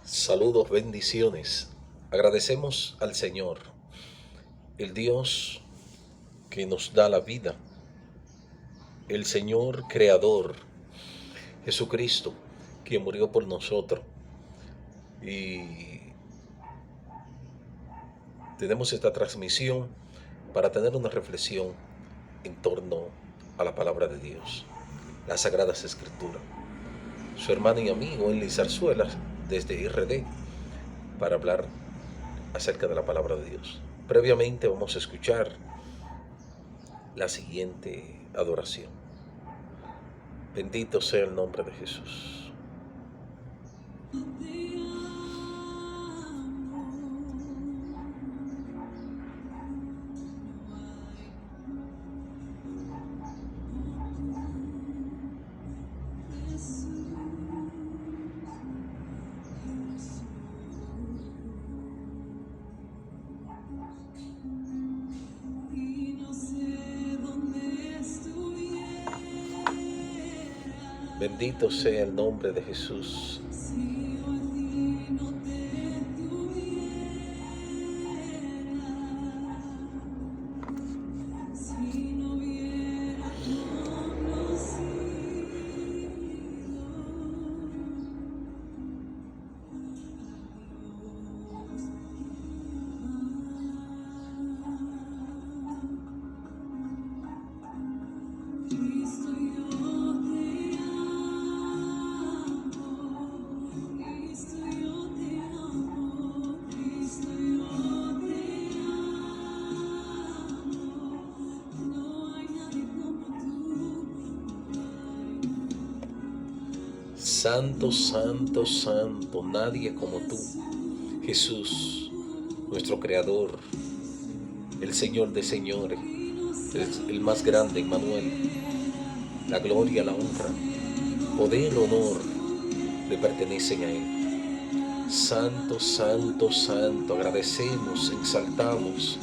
Saludos, bendiciones. Agradecemos al Señor, el Dios que nos da la vida, el Señor creador, Jesucristo, quien murió por nosotros. Y tenemos esta transmisión para tener una reflexión en torno a la palabra de Dios, las Sagradas Escrituras. Su hermano y amigo Enli Zarzuela, desde RD, para hablar acerca de la palabra de Dios. Previamente vamos a escuchar la siguiente adoración. Bendito sea el nombre de Jesús. Bendito sea el nombre de Jesús. Santo, santo, santo, nadie como tú, Jesús, nuestro Creador, el Señor de señores, el más grande, Emmanuel. La gloria, la honra, poder, honor le pertenecen a Él. Santo, santo, santo, agradecemos, exaltamos,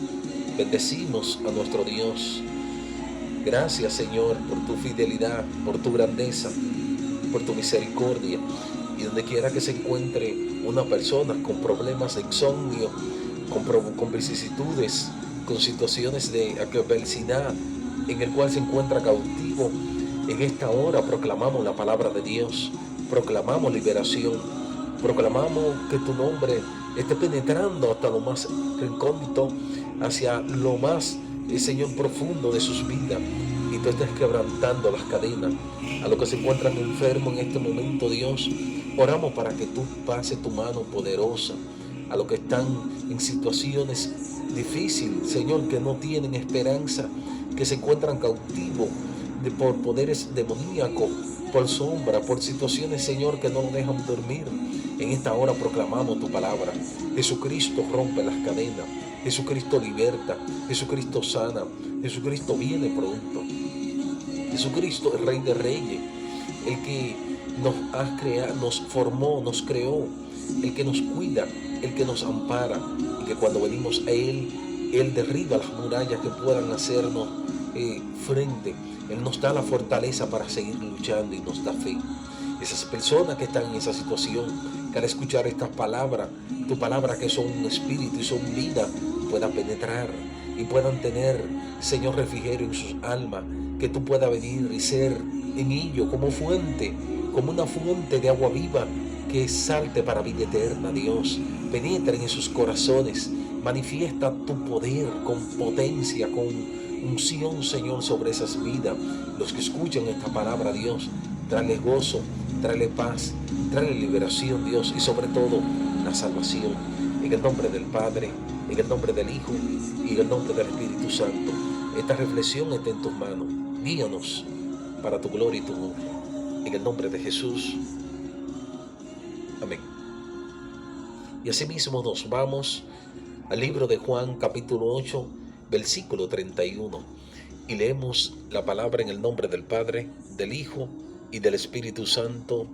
bendecimos a nuestro Dios. Gracias, Señor, por tu fidelidad, por tu grandeza, por tu misericordia. Y donde quiera que se encuentre una persona con problemas de insomnio, con vicisitudes, con situaciones de adversidad, en el cual se encuentra cautivo, en esta hora proclamamos la palabra de Dios, proclamamos liberación, proclamamos que tu nombre esté penetrando hasta lo más recóndito, hacia lo más, Señor, profundo de sus vidas, y tú estés quebrantando las cadenas. A los que se encuentran enfermos en este momento, Dios, oramos para que tú pases tu mano poderosa. A los que están en situaciones difíciles, Señor, que no tienen esperanza, que se encuentran cautivos por poderes demoníacos, por sombra, por situaciones, Señor, que no nos dejan dormir. En esta hora proclamamos tu palabra. Jesucristo rompe las cadenas, Jesucristo liberta, Jesucristo sana, Jesucristo viene pronto. Jesucristo, el Rey de Reyes, el que nos ha creado, nos formó, nos creó, el que nos cuida, el que nos ampara, y que cuando venimos a Él derriba las murallas que puedan hacernos frente. Él nos da la fortaleza para seguir luchando y nos da fe. Esas personas que están en esa situación, que al escuchar estas palabras, tu palabra que son un espíritu y son vida, puedan penetrar y puedan tener, Señor, refrigerio en sus almas, que tú puedas venir y ser en ellos como fuente, como una fuente de agua viva que salte para vida eterna. Dios, penetra en sus corazones, manifiesta tu poder con potencia, con unción, Señor, sobre esas vidas. Los que escuchan esta palabra, Dios, tráele gozo, tráele paz, tráele liberación, Dios, y sobre todo la salvación. En el nombre del Padre, en el nombre del Hijo y en el nombre del Espíritu Santo. Esta reflexión está en tus manos. Guíanos para tu gloria y tu honra. En el nombre de Jesús. Amén. Y asimismo nos vamos al libro de Juan, capítulo 8, versículo 31. Y leemos la palabra en el nombre del Padre, del Hijo y del Espíritu Santo.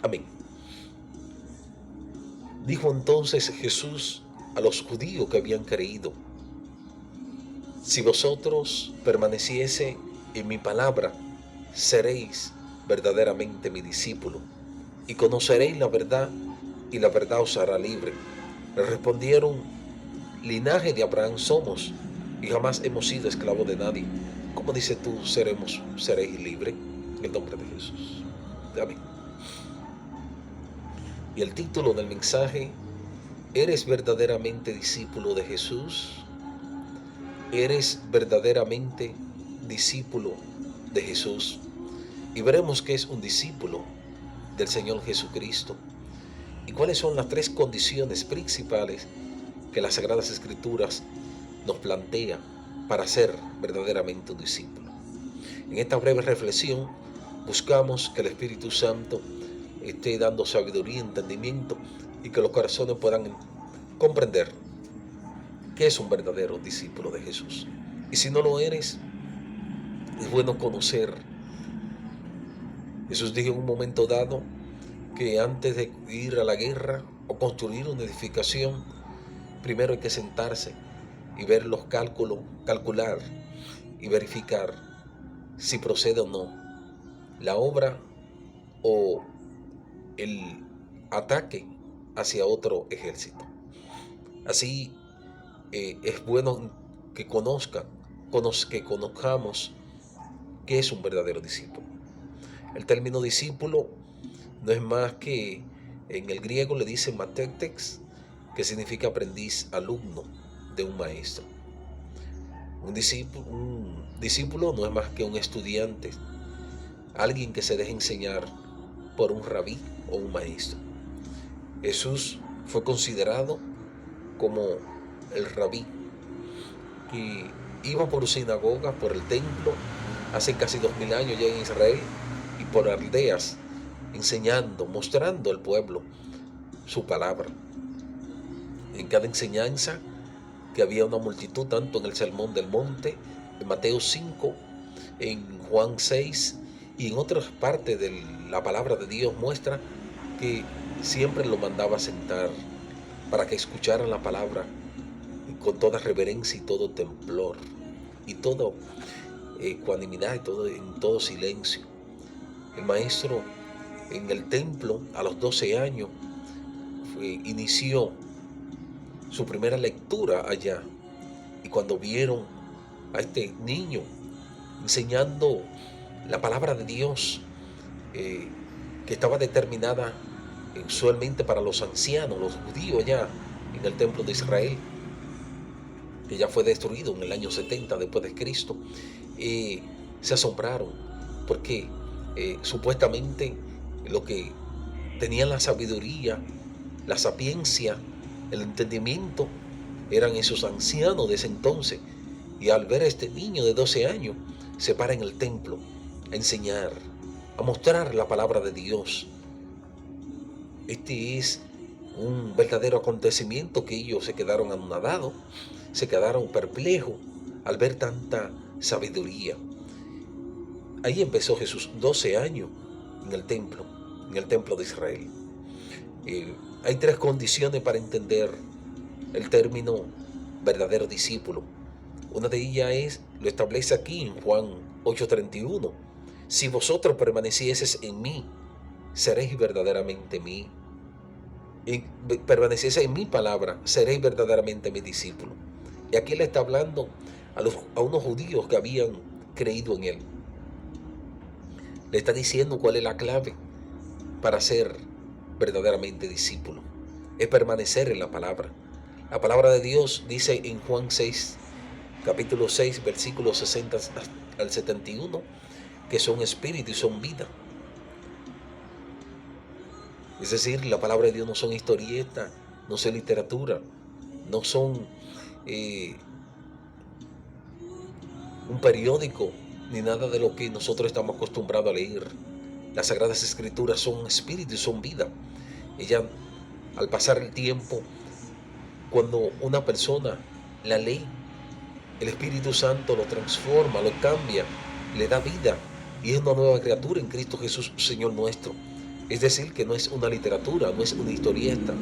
Amén. Dijo entonces Jesús a los judíos que habían creído: si vosotros permaneciese en mi palabra, seréis verdaderamente mi discípulo, y conoceréis la verdad, y la verdad os hará libre. Le respondieron: linaje de Abraham somos, y jamás hemos sido esclavos de nadie. ¿Cómo dices tú seréis libres? En el nombre de Jesús. Amén. Y el título del mensaje: ¿eres verdaderamente discípulo de Jesús? ¿Eres verdaderamente discípulo de Jesús? Y veremos qué es un discípulo del Señor Jesucristo y cuáles son las tres condiciones principales que las Sagradas Escrituras nos plantea para ser verdaderamente un discípulo. En esta breve reflexión buscamos que el Espíritu Santo esté dando sabiduría y entendimiento y que los corazones puedan comprender qué es un verdadero discípulo de Jesús. Y si no lo eres, es bueno conocer. Jesús dijo en un momento dado que antes de ir a la guerra o construir una edificación, primero hay que sentarse y ver los cálculos, calcular y verificar si procede o no la obra o el ataque hacia otro ejército. Así es bueno que conozcamos qué es un verdadero discípulo. El término discípulo no es más que, en el griego le dicen matétex, que significa aprendiz, alumno de un maestro. Un discípulo no es más que un estudiante, alguien que se deja enseñar por un rabí o un maestro. Jesús fue considerado como el rabí que iba por sinagogas, por el templo, hace casi 2000 años ya en Israel, y por aldeas, enseñando, mostrando al pueblo su palabra. En cada enseñanza, que había una multitud, tanto en el Sermón del Monte, en Mateo 5, en Juan 6 y en otras partes de la palabra de Dios, muestra que siempre lo mandaba a sentar para que escucharan la palabra con toda reverencia y todo temblor y toda ecuanimidad y en todo silencio. El maestro en el templo a los 12 años inició su primera lectura allá, y cuando vieron a este niño enseñando la palabra de Dios, que estaba determinada usualmente para los ancianos, los judíos allá en el templo de Israel, que ya fue destruido en el año 70 después de Cristo, se asombraron porque supuestamente lo que tenían la sabiduría, la sapiencia, el entendimiento, eran esos ancianos de ese entonces. Y al ver a este niño de 12 años, se para en el templo a enseñar, a mostrar la palabra de Dios. Este es un verdadero acontecimiento que ellos se quedaron anonadados, se quedaron perplejos al ver tanta sabiduría. Ahí empezó Jesús, 12 años en el templo de Israel. Hay tres condiciones para entender el término verdadero discípulo. Una de ellas lo establece aquí en Juan 8:31. Si vosotros permanecieseis en mí, seréis verdaderamente mí. Y permanecieseis en mi palabra, seréis verdaderamente mi discípulo. Y aquí le está hablando a unos judíos que habían creído en él. Le está diciendo cuál es la clave para ser verdaderamente discípulo. Es permanecer en la palabra. La palabra de Dios dice en Juan 6, capítulo 6, versículos 60 al 71, que son espíritu y son vida. Es decir, la palabra de Dios no son historietas, no son literatura, no son un periódico, ni nada de lo que nosotros estamos acostumbrados a leer. Las Sagradas Escrituras son espíritu y son vida. Ella, al pasar el tiempo, cuando una persona la lee, el Espíritu Santo lo transforma, lo cambia, le da vida y es una nueva criatura en Cristo Jesús, Señor nuestro. Es decir, que no es una literatura, no es una historieta.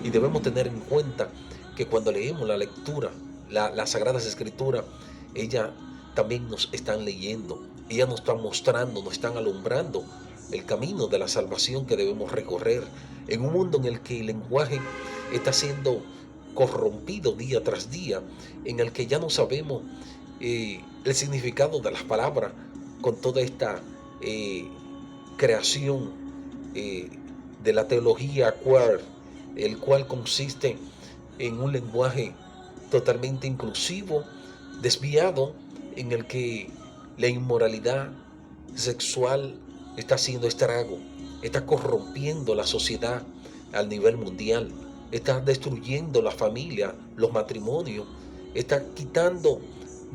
Y debemos tener en cuenta que cuando leemos la lectura, las Sagradas Escrituras, ellas también nos están leyendo, ellas nos están mostrando, nos están alumbrando el camino de la salvación que debemos recorrer, en un mundo en el que el lenguaje está siendo corrompido día tras día, en el que ya no sabemos el significado de las palabras, con toda esta creación de la teología queer, el cual consiste en un lenguaje totalmente inclusivo, desviado, en el que la inmoralidad sexual está haciendo estrago, está corrompiendo la sociedad al nivel mundial, está destruyendo la familia, los matrimonios, está quitando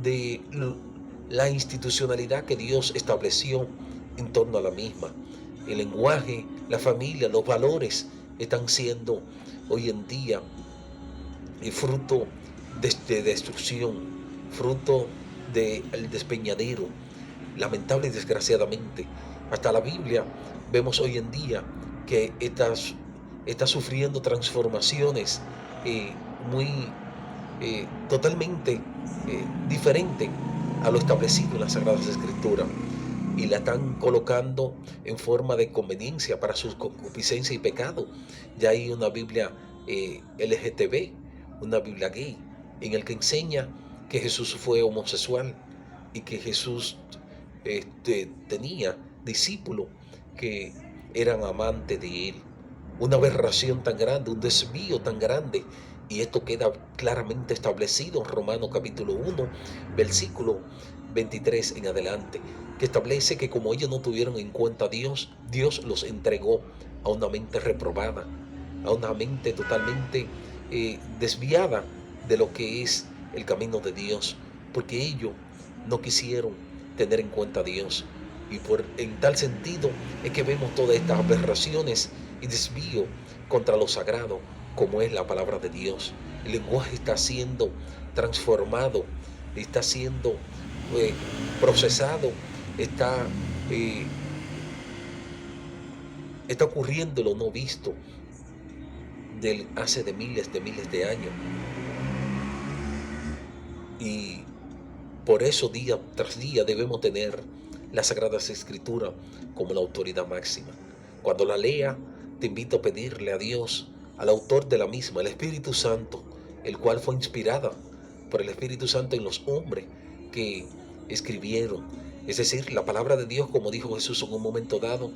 de la institucionalidad que Dios estableció en torno a la misma. El lenguaje, la familia, los valores están siendo hoy en día fruto de destrucción, fruto del despeñadero. Lamentable y desgraciadamente, hasta la Biblia vemos hoy en día que está sufriendo transformaciones muy totalmente diferentes a lo establecido en las Sagradas Escrituras, y la están colocando en forma de conveniencia para su concupiscencia y pecado. Ya hay una Biblia LGTB, una Biblia gay, en el que enseña que Jesús fue homosexual y que Jesús tenía discípulos que eran amantes de él. Una aberración tan grande, un desvío tan grande, y esto queda claramente establecido en Romanos capítulo 1, versículo 23 en adelante, que establece que como ellos no tuvieron en cuenta a Dios, Dios los entregó a una mente reprobada, a una mente totalmente desviada de lo que es el camino de Dios, porque ellos no quisieron tener en cuenta a Dios. Y en tal sentido es que vemos todas estas aberraciones y desvío contra lo sagrado, como es la palabra de Dios. El lenguaje está siendo transformado, está siendo procesado, está ocurriendo lo no visto hace de miles de años. Y por eso día tras día debemos tener las Sagradas Escrituras como la autoridad máxima. Cuando la lea, te invito a pedirle a Dios, al autor de la misma, el Espíritu Santo, el cual fue inspirada por el Espíritu Santo en los hombres que escribieron. Es decir, la palabra de Dios, como dijo Jesús en un momento dado,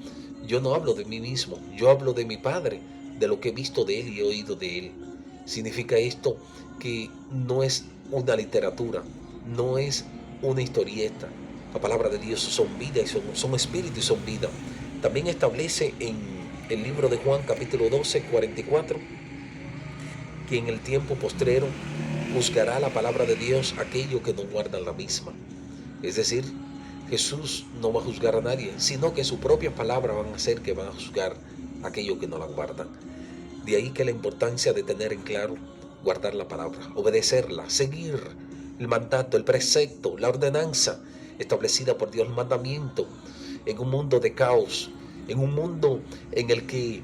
yo no hablo de mí mismo, yo hablo de mi Padre, de lo que he visto de Él y he oído de Él. Significa esto que no es una literatura, no es una historieta. La palabra de Dios son vida y son espíritu y son vida. También establece en el libro de Juan capítulo 12, 44, que en el tiempo postrero juzgará la palabra de Dios aquellos que no guardan la misma. Es decir, Jesús no va a juzgar a nadie, sino que su propia palabra van a ser que van a juzgar a aquellos que no la guardan. De ahí que la importancia de tener en claro, guardar la palabra, obedecerla, seguir el mandato, el precepto, la ordenanza establecida por Dios, el mandamiento, en un mundo de caos, en un mundo en el que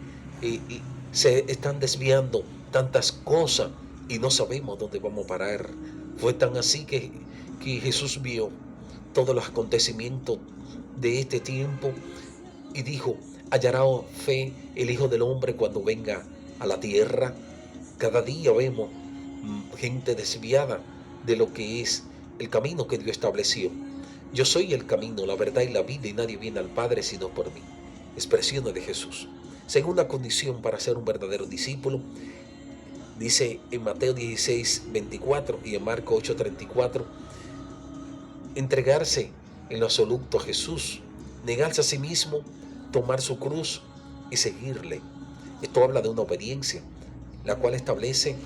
se están desviando tantas cosas y no sabemos dónde vamos a parar. Fue tan así que Jesús vio todos los acontecimientos de este tiempo y dijo: hallará fe el Hijo del Hombre cuando venga a la tierra. Cada día vemos gente desviada de lo que es el camino que Dios estableció. Yo soy el camino, la verdad y la vida, y nadie viene al Padre sino por mí. Expresiones de Jesús. Segunda condición para ser un verdadero discípulo, dice en Mateo 16, 24 y en Marcos 8, 34, entregarse en lo absoluto a Jesús, negarse a sí mismo, tomar su cruz y seguirle. Esto habla de una obediencia, la cual establece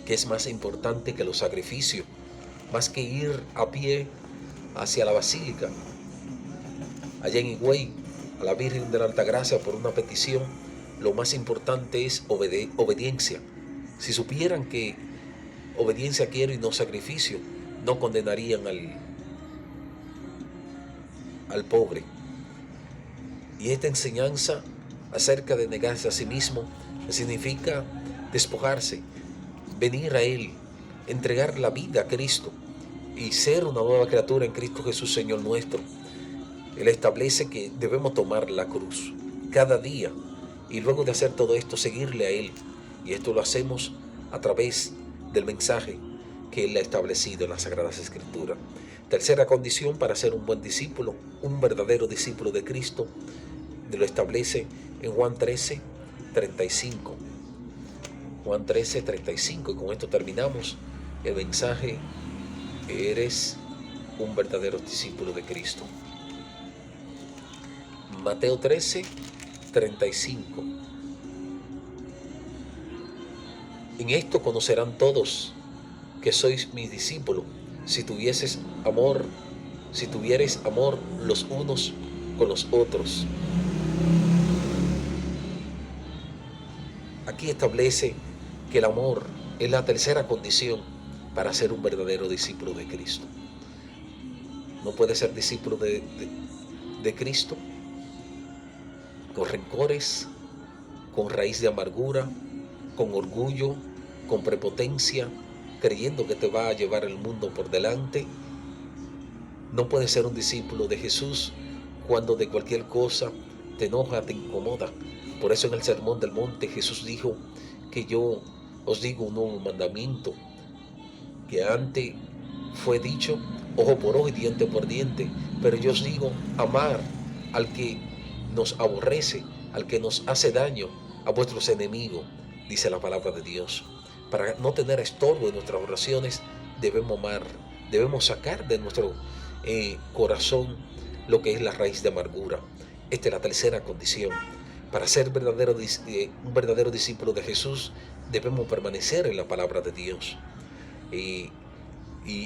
que es más importante que los sacrificios, más que ir a pie hacia la basílica, allá en Higüey, a la Virgen de la Altagracia por una petición. Lo más importante es obediencia. Si supieran que obediencia quiero y no sacrificio, no condenarían al pobre. Y esta enseñanza acerca de negarse a sí mismo significa despojarse, venir a Él, entregar la vida a Cristo y ser una nueva criatura en Cristo Jesús, Señor nuestro. Él establece que debemos tomar la cruz cada día Y luego de hacer todo esto, seguirle a Él. Y esto lo hacemos a través del mensaje que Él ha establecido en las Sagradas Escrituras. Tercera condición para ser un buen discípulo, un verdadero discípulo de Cristo, lo establece en Juan 13:35. Juan 13:35, y con esto terminamos el mensaje. Eres un verdadero discípulo de Cristo. Mateo 13:35. En esto conocerán todos que sois mis discípulos, si tuvieres amor los unos con los otros. Aquí establece que el amor es la tercera condición para ser un verdadero discípulo de Cristo. No puede ser discípulo de Cristo con rencores, con raíz de amargura, con orgullo, con prepotencia, creyendo que te va a llevar el mundo por delante. No puedes ser un discípulo de Jesús cuando de cualquier cosa te enoja, te incomoda. Por eso en el Sermón del Monte Jesús dijo que yo os digo un nuevo mandamiento, que antes fue dicho ojo por ojo y diente por diente, pero yo os digo amar al que nos aborrece, al que nos hace daño, a vuestros enemigos, dice la palabra de Dios. Para no tener estorbo en nuestras oraciones, debemos amar, debemos sacar de nuestro corazón lo que es la raíz de amargura. Esta es la tercera condición. Para ser un verdadero discípulo de Jesús, debemos permanecer en la palabra de Dios. Y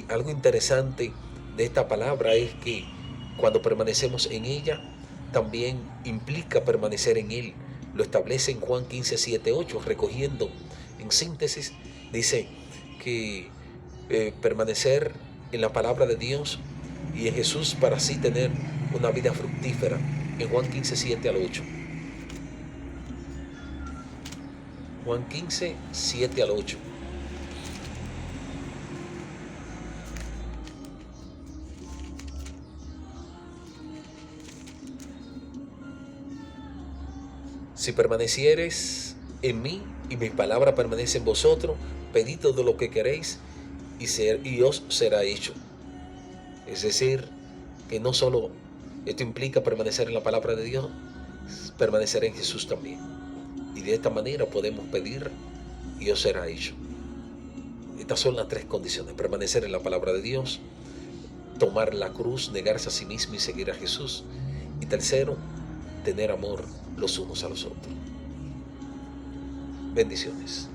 algo interesante de esta palabra es que cuando permanecemos en ella, también implica permanecer en Él. Lo establece en Juan 15:7-8, recogiendo en síntesis, dice que permanecer en la palabra de Dios y en Jesús para así tener una vida fructífera. En Juan 15:7-8. Juan 15:7-8. Si permaneciereis en mí y mi palabra permanece en vosotros, pedid todo lo que queréis y os será hecho. Es decir, que no solo esto implica permanecer en la palabra de Dios, permanecer en Jesús también. Y de esta manera podemos pedir y os será hecho. Estas son las tres condiciones: permanecer en la palabra de Dios, tomar la cruz, negarse a sí mismo y seguir a Jesús. Y tercero, tener amor los unos a los otros. Bendiciones.